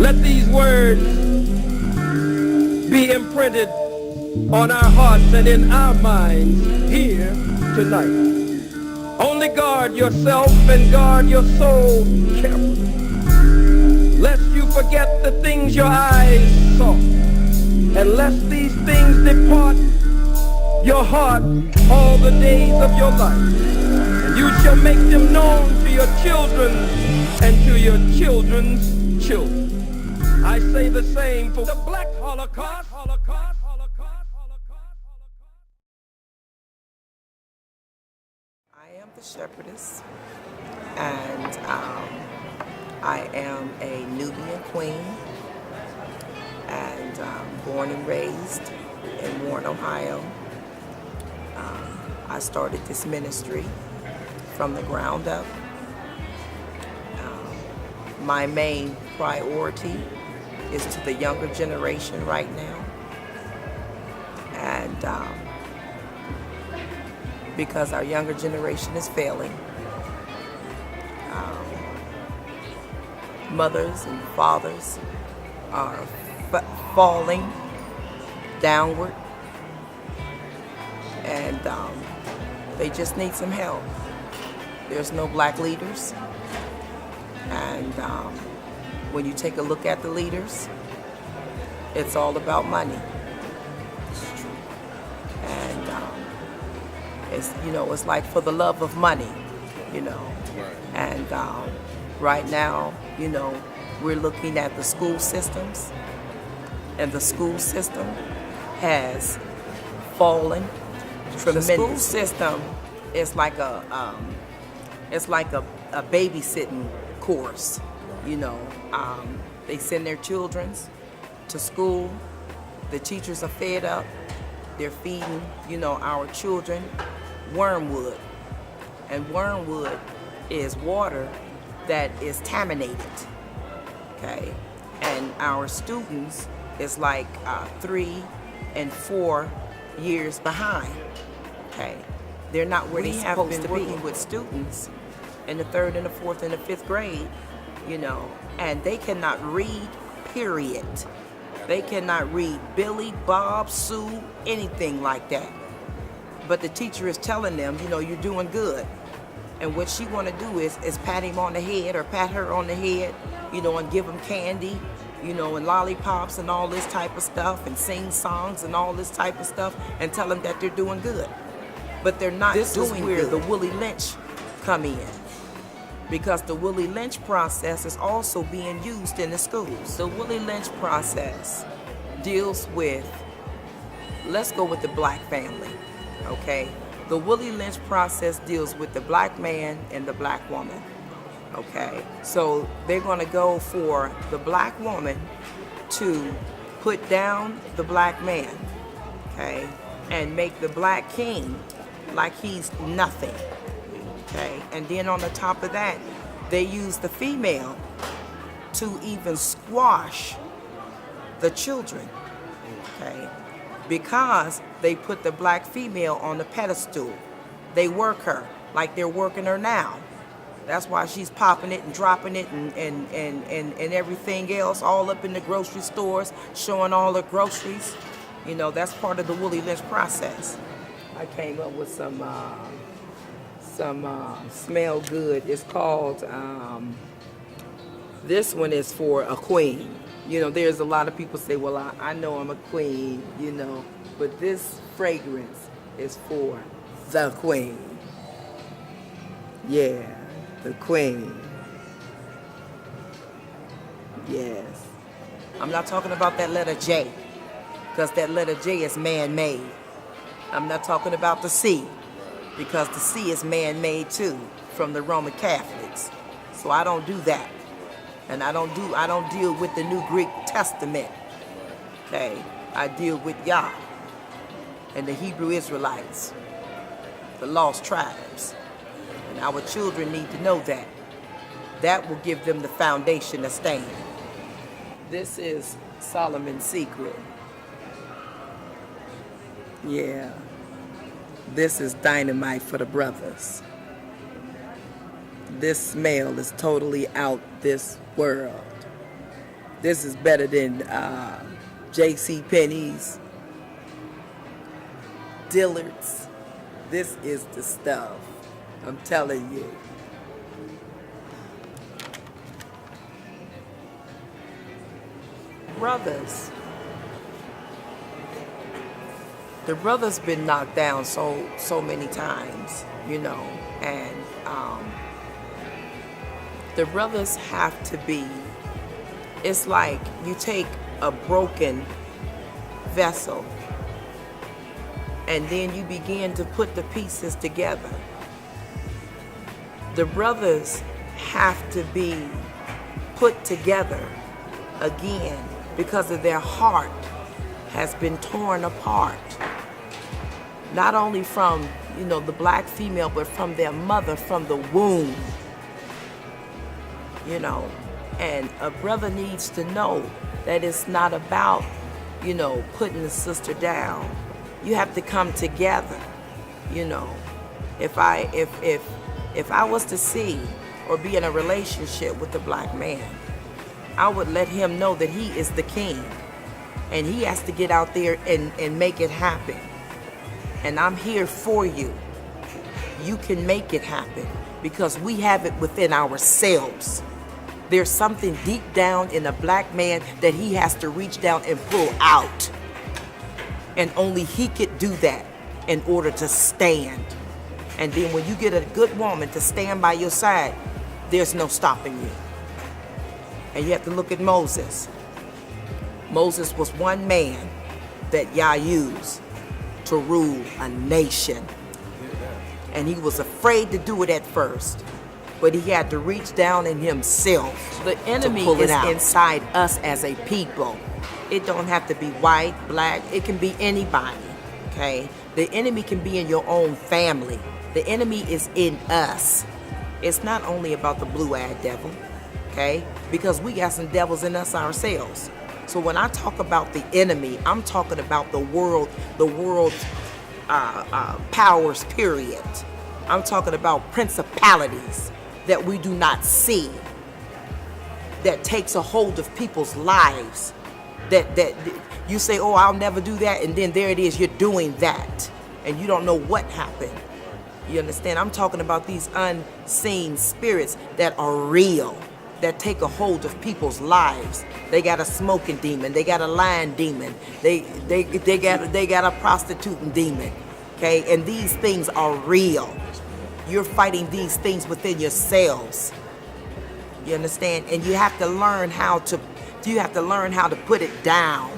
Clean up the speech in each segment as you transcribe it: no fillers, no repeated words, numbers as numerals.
Let these words be imprinted on our hearts and in our minds here tonight. Only guard yourself and guard your soul carefully, lest you forget the things your eyes saw, and lest these things depart your heart all the days of your life. And you shall make them known to your children and to your children's children. I say the same for the Black Holocaust. I am the Sheopardess, and I am a Nubian Queen, and born and raised in Warren, Ohio. I started this ministry from the ground up. My main priority is to the younger generation right now, and because our younger generation is failing. Mothers and fathers are falling downward, and they just need some help. There's no black leaders, and when you take a look at the leaders, it's all about money. And it's like for the love of money, and right now, we're looking at the school systems, and the school system has fallen tremendously. The school system is like a babysitting course. They send their children to school. The teachers are fed up. They're feeding, our children wormwood. And wormwood is water that is contaminated, okay? And our students is like 3 and 4 years behind, okay? They're not where they're supposed to be. We have been working with students in the 3rd and the 4th and the 5th grade, and they cannot read, period. They cannot read Billy, Bob, Sue, anything like that. But the teacher is telling them, you're doing good. And what she want to do is pat him on the head or pat her on the head, and give them candy, and lollipops and all this type of stuff, and sing songs and all this type of stuff, and tell them that they're doing good. But they're not doing good. This is where the Willie Lynch come in, because the Willie Lynch process is also being used in the schools. The Willie Lynch process deals with, let's go with the black family, okay? The Willie Lynch process deals with the black man and the black woman, okay? So they're gonna go for the black woman to put down the black man, okay? And make the black king like he's nothing, okay? And then on the top of that, they use the female to even squash the children, okay? Because they put the black female on the pedestal. They work her like they're working her now. That's why she's popping it and dropping it and everything else, all up in the grocery stores, showing all the groceries. That's part of the Willie Lynch process. I came up with some smell good. It's called, this one is for a queen. There's a lot of people say, well, I know I'm a queen, but this fragrance is for the queen. Yeah, the queen. Yes. I'm not talking about that letter J, because that letter J is man-made. I'm not talking about the C, because the C is man-made too, from the Roman Catholics. So I don't do that. And I don't deal with the New Greek Testament, okay? I deal with Yah and the Hebrew Israelites, the lost tribes. And our children need to know that. That will give them the foundation to stand. This is Solomon's secret. Yeah. This is dynamite for the brothers. This smell is totally out this world. This is better than J.C. Penney's, Dillard's. This is the stuff. I'm telling you. Brothers. The brother's been knocked down so many times, you know, and the brothers have to be. It's like you take a broken vessel and then you begin to put the pieces together. The brothers have to be put together again because of their heart has been torn apart. Not only from, you know, the black female, but from their mother, from the womb. You know, and a brother needs to know that it's not about, you know, putting the sister down. You have to come together, you know. If I was to see or be in a relationship with a black man, I would let him know that he is the king and he has to get out there and make it happen. And I'm here for you. You can make it happen because we have it within ourselves. There's something deep down in a black man that he has to reach down and pull out. And only he could do that in order to stand. And then when you get a good woman to stand by your side, there's no stopping you. And you have to look at Moses. Moses was one man that Yah used to rule a nation. And he was afraid to do it at first, but he had to reach down in himself. The enemy is inside us as a people. It don't have to be white, black, it can be anybody, okay? The enemy can be in your own family. The enemy is in us. It's not only about the blue-eyed devil, okay? Because we got some devils in us ourselves. So when I talk about the enemy, I'm talking about the world's powers, period. I'm talking about principalities that we do not see, that takes a hold of people's lives, that you say, oh, I'll never do that, and then there it is, you're doing that, and you don't know what happened. You understand? I'm talking about these unseen spirits that are real, that take a hold of people's lives. They got a smoking demon, they got a lying demon, they got a prostituting demon, okay? And these things are real. You're fighting these things within yourselves. You understand? And you have to learn how to put it down.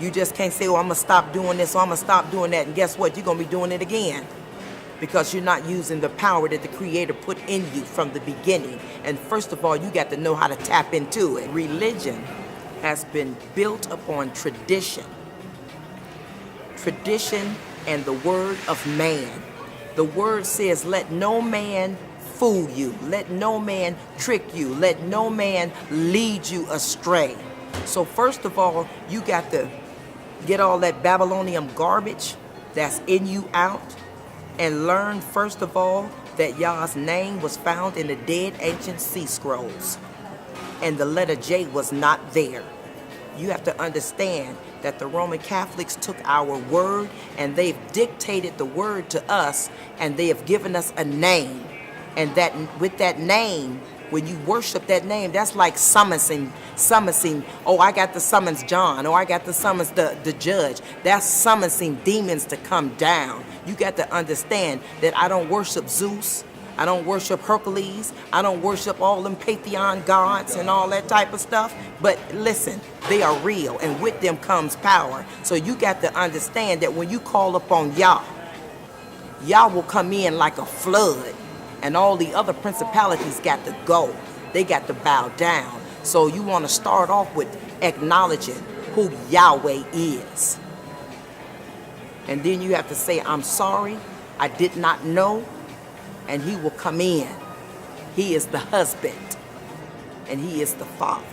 You just can't say, oh, I'm gonna stop doing this, or I'm gonna stop doing that, and guess what? You're gonna be doing it again. Because you're not using the power that the Creator put in you from the beginning. And first of all, you got to know how to tap into it. Religion has been built upon tradition. Tradition and the word of man. The word says, let no man fool you. Let no man trick you. Let no man lead you astray. So first of all, you got to get all that Babylonian garbage that's in you out. And learn, first of all, that Yah's name was found in the dead ancient sea scrolls. And the letter J was not there. You have to understand that the Roman Catholics took our word and they've dictated the word to us, and they have given us a name. And that with that name, when you worship that name, that's like summoning, oh, I got to summons John, or I got to summons the judge. That's summoning demons to come down. You got to understand that I don't worship Zeus. I don't worship Hercules. I don't worship all them pantheon gods and all that type of stuff. But listen, they are real, and with them comes power. So you got to understand that when you call upon Yah, Yah will come in like a flood. And all the other principalities got to go. They got to bow down. So you want to start off with acknowledging who Yahweh is. And then you have to say, I'm sorry, I did not know. And he will come in. He is the husband. And he is the father.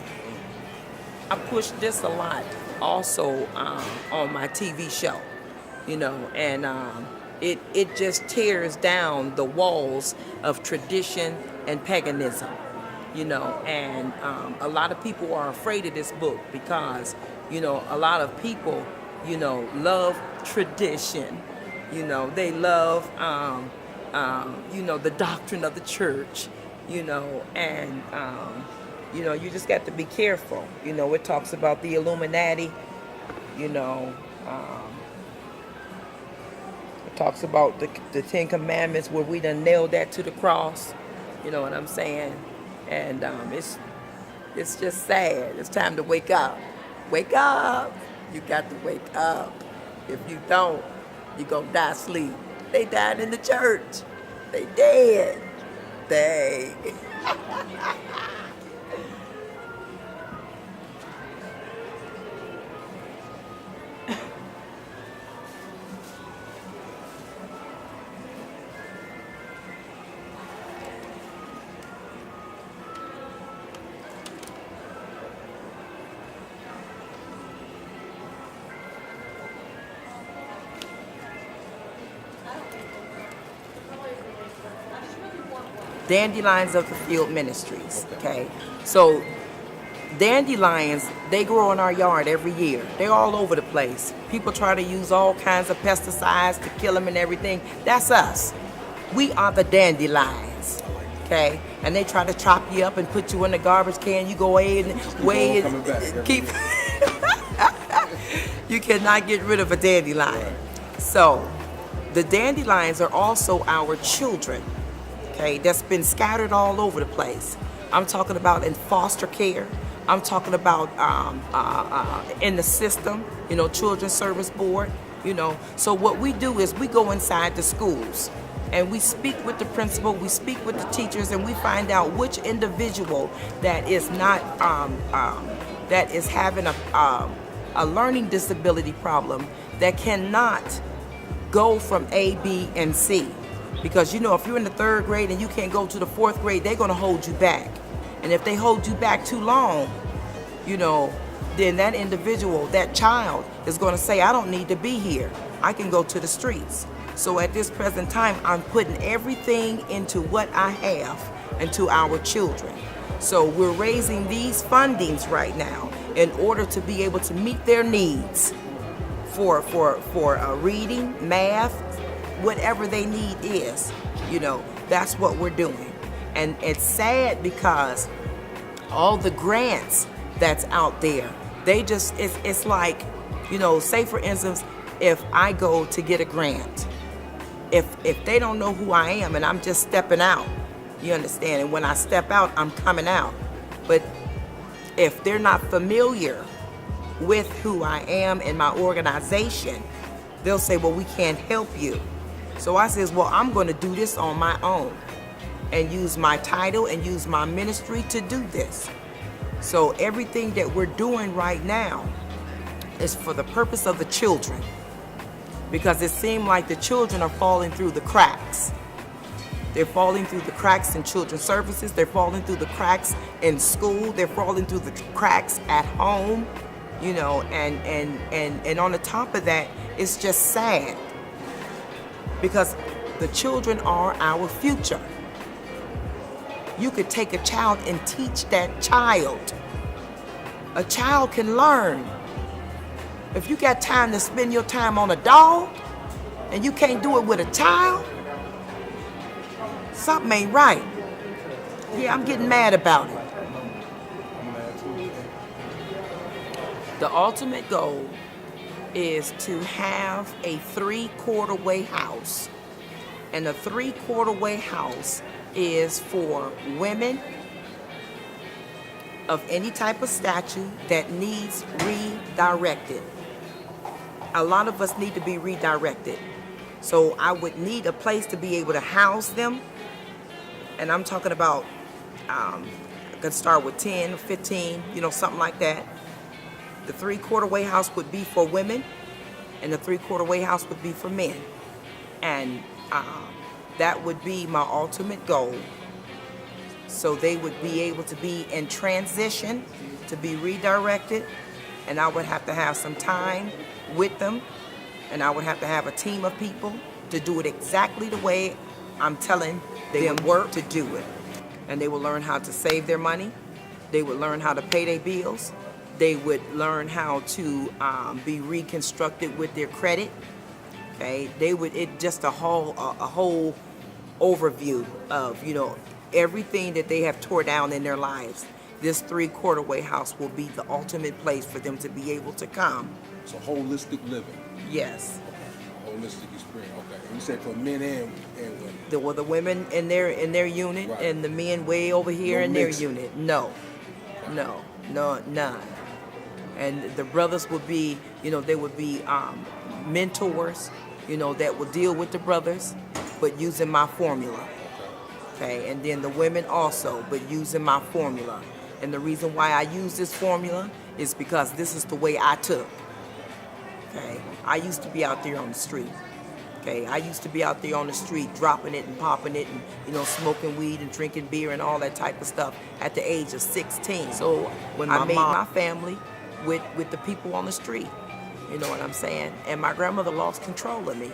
I push this a lot also on my TV show, you know, and it just tears down the walls of tradition and paganism. you know, and a lot of people are afraid of this book because, you know, a lot of people, you know, love tradition. You know, they love, you know, the doctrine of the church, you know, and, you know, you just got to be careful. You know, it talks about the Illuminati, you know, it talks about the Ten Commandments where we done nailed that to the cross, you know what I'm saying? And it's just sad. It's time to wake up. Wake up. You got to wake up. If you don't, you're going to die asleep. They died in the church. They dead. Dang. Dandee'slions of the Field Ministries, okay? So dandelions, they grow in our yard every year. They're all over the place. People try to use all kinds of pesticides to kill them and everything. That's us. We are the dandelions, okay? And they try to chop you up and put you in the garbage can. You go ahead and weigh it, keep. You cannot get rid of a dandelion. So the dandelions are also our children. Okay, that's been scattered all over the place. I'm talking about in foster care. I'm talking about in the system, you know, Children's Service Board, you know. So what we do is we go inside the schools and we speak with the principal, we speak with the teachers, and we find out which individual that is not, that is having a learning disability problem that cannot go from A, B, and C. Because, you know, if you're in the 3rd grade and you can't go to the 4th grade, they're going to hold you back. And if they hold you back too long, you know, then that individual, that child, is going to say, I don't need to be here. I can go to the streets. So at this present time, I'm putting everything into what I have into our children. So we're raising these fundings right now in order to be able to meet their needs for reading, math, whatever they need is, you know, that's what we're doing. And it's sad because all the grants that's out there, they just, it's like, you know, say for instance, if I go to get a grant, if they don't know who I am and I'm just stepping out, you understand, and when I step out, I'm coming out. But if they're not familiar with who I am and my organization, they'll say, well, we can't help you. So I says, well, I'm going to do this on my own and use my title and use my ministry to do this. So everything that we're doing right now is for the purpose of the children, because it seems like the children are falling through the cracks. They're falling through the cracks in children's services. They're falling through the cracks in school. They're falling through the cracks at home, you know, and on the top of that, it's just sad. Because the children are our future. You could take a child and teach that child. A child can learn. If you got time to spend your time on a dog and you can't do it with a child, something ain't right. Yeah, I'm getting mad about it. The ultimate goal is to have a 3/4 way house. And a 3/4 way house is for women of any type of stature that needs redirected. A lot of us need to be redirected. So I would need a place to be able to house them. And I'm talking about, I could start with 10 or 15, you know, something like that. The 3/4 way house would be for women, and the 3/4 way house would be for men. And that would be my ultimate goal. So they would be able to be in transition, to be redirected, and I would have to have some time with them, and I would have to have a team of people to do it exactly the way I'm telling them work to do it. And they would learn how to save their money. They would learn how to pay their bills. They would learn how to be reconstructed with their credit. Okay, just a whole overview of, you know, everything that they have tore down in their lives. This 3/4 house will be the ultimate place for them to be able to come. So holistic living. Yes. Okay. Holistic experience. Okay. And you said for men and women. The women in their unit, right, and the men way over here in their unit. No, none. And the brothers would be, you know, they would be mentors, you know, that will deal with the brothers, but using my formula. Okay, and then the women also, but using my formula. And the reason why I use this formula is because this is the way I took. Okay, I used to be out there on the street. Okay, I used to be out there on the street dropping it and popping it and, you know, smoking weed and drinking beer and all that type of stuff at the age of 16. So when I made my family with the people on the street, you know what I'm saying? And my grandmother lost control of me,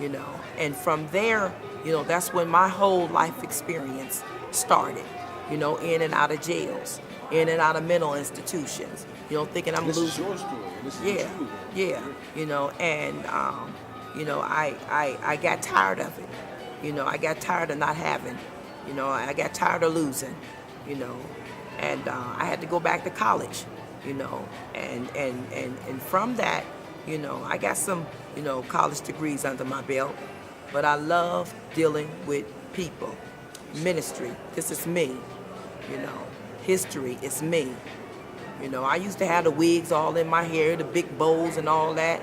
you know. And from there, you know, that's when my whole life experience started, you know, in and out of jails, in and out of mental institutions, you know, thinking I'm losing. This is your story. This is yeah, yeah, you know, and, you know, I got tired of it. You know, I got tired of not having, you know, I got tired of losing, you know, and I had to go back to college, you know, and from that, you know, I got some, you know, college degrees under my belt, but I love dealing with people. Ministry, this is me, you know, history is me. You know, I used to have the wigs all in my hair, the big bows and all that,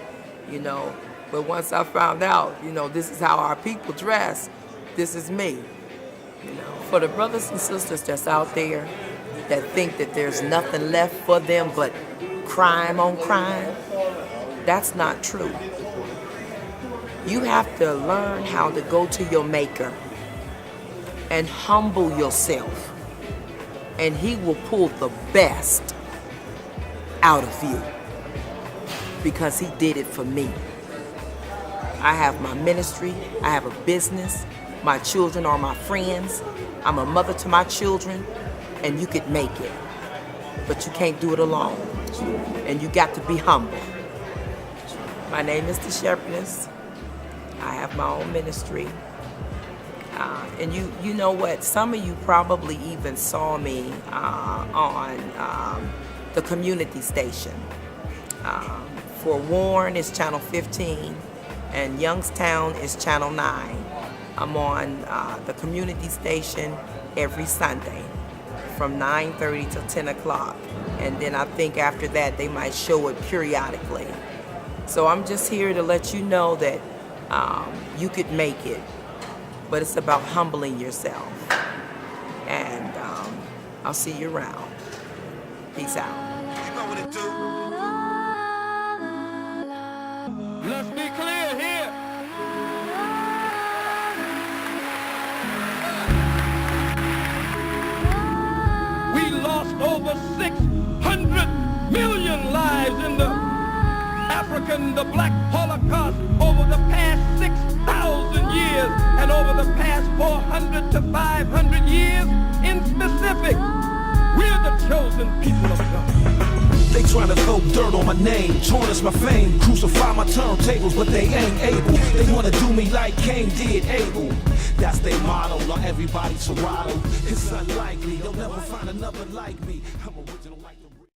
you know, but once I found out, you know, this is how our people dress, this is me, you know. For the brothers and sisters that's out there that think that there's nothing left for them but crime on crime, that's not true. You have to learn how to go to your maker and humble yourself, and he will pull the best out of you because he did it for me. I have my ministry, I have a business, my children are my friends, I'm a mother to my children, and you could make it, but you can't do it alone, and you got to be humble. My name is the Sheopardess. I have my own ministry. And you know what? Some of you probably even saw me on the community station. For Warren, it's channel 15, and Youngstown is channel 9. I'm on the community station every Sunday from 9:30 to 10 o'clock. And then I think after that, they might show it periodically. So I'm just here to let you know that you could make it. But it's about humbling yourself. And I'll see you around. Peace out. You know what it do. Let's be clear here. We lost over 600 million lives in the Black Holocaust over the past 6,000 years and over the past 400 to 500 years in specific. We're the chosen people of God. They tryna throw dirt on my name, tarnish my fame, crucify my turntables, but they ain't able. They wanna do me like Cain did Abel. That's their motto, not everybody Serato. It's unlikely, they'll never find another like me.